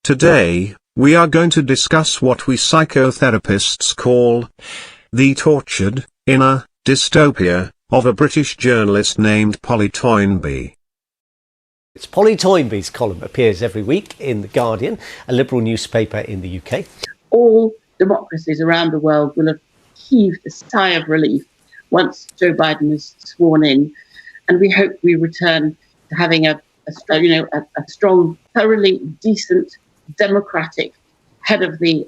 Today, we are going to discuss what we psychotherapists call the tortured, inner, dystopia of a British journalist named Polli Toynbee. It's Polli Toynbee's column appears every week in The Guardian, a liberal newspaper in the UK. All democracies around the world will have heaved a sigh of relief once Joe Biden is sworn in, and we hope we return to having a strong, thoroughly decent, democratic head of the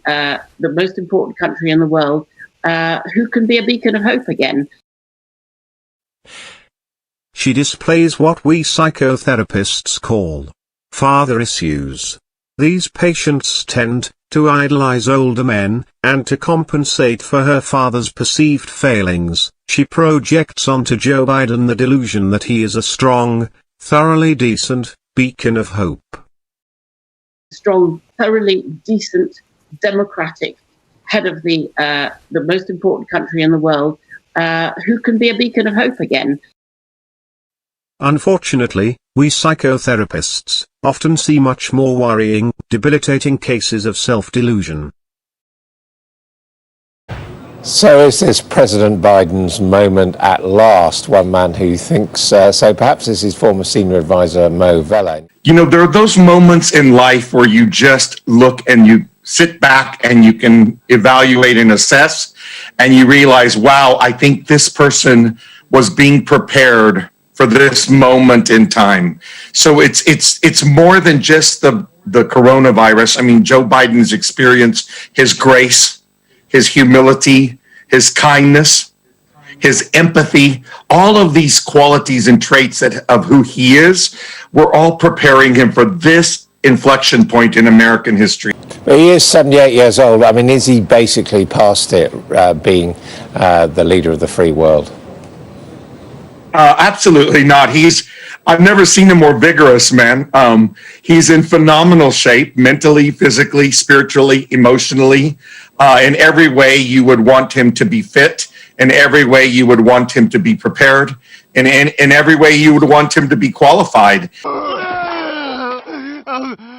most important country in the world, who can be a beacon of hope again. She displays what we psychotherapists call father issues. These patients tend to idolize older men, and to compensate for her father's perceived failings, she projects onto Joe Biden the delusion that he is a strong, thoroughly decent beacon of hope. Strong, thoroughly decent, democratic head of the most important country in the world, who can be a beacon of hope again. Unfortunately, we psychotherapists often see much more worrying, debilitating cases of self-delusion. So is this President Biden's moment at last? One man who thinks so. Perhaps this is former senior advisor Mo Vela. You know, there are those moments in life where you just look and you sit back and you can evaluate and assess, and you realize, wow, I think this person was being prepared for this moment in time. So it's more than just the coronavirus. I mean, Joe Biden's experience, his grace, his humility, his kindness, his empathy, all of these qualities and traits of who he is, were all preparing him for this inflection point in American history. But he is 78 years old. I mean, is he basically past it, being the leader of the free world? Absolutely not. I've never seen a more vigorous man. He's in phenomenal shape, mentally, physically, spiritually, emotionally. In every way you would want him to be fit. In every way you would want him to be prepared. And in every way you would want him to be qualified.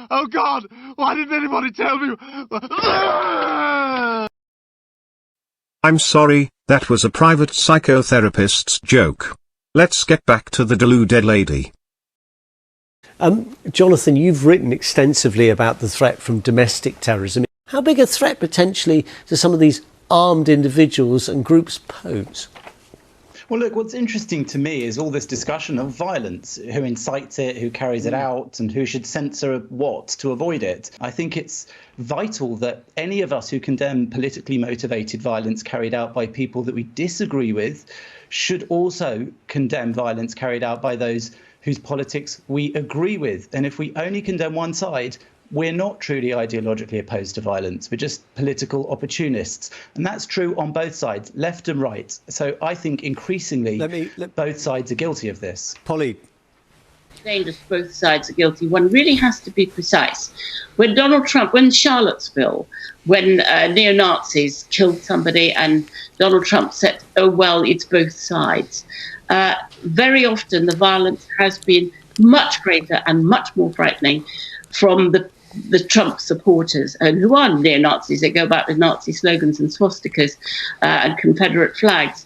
Oh God, why didn't anybody tell me? I'm sorry, that was a private psychotherapist's joke. Let's get back to the deluded lady. Jonathan, you've written extensively about the threat from domestic terrorism. How big a threat potentially do some of these armed individuals and groups pose? Well, look, what's interesting to me is all this discussion of violence, who incites it, who carries it out, and who should censor what to avoid it. I think it's vital that any of us who condemn politically motivated violence carried out by people that we disagree with should also condemn violence carried out by those whose politics we agree with. And if we only condemn one side, we're not truly ideologically opposed to violence. We're just political opportunists. And that's true on both sides, left and right. So I think increasingly both sides are guilty of this. Polly. Dangerous, both sides are guilty. One really has to be precise. When Charlottesville, when neo-Nazis killed somebody and Donald Trump said, oh, well, it's both sides. Very often the violence has been much greater and much more frightening from the Trump supporters, and who are neo-Nazis. They go back with Nazi slogans and swastikas and Confederate flags.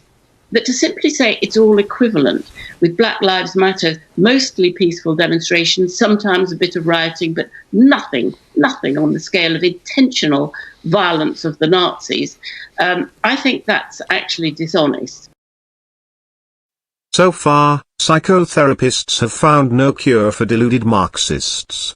But to simply say it's all equivalent with Black Lives Matter, mostly peaceful demonstrations, sometimes a bit of rioting, but nothing on the scale of intentional violence of the Nazis, I think that's actually dishonest. So far, psychotherapists have found no cure for deluded Marxists.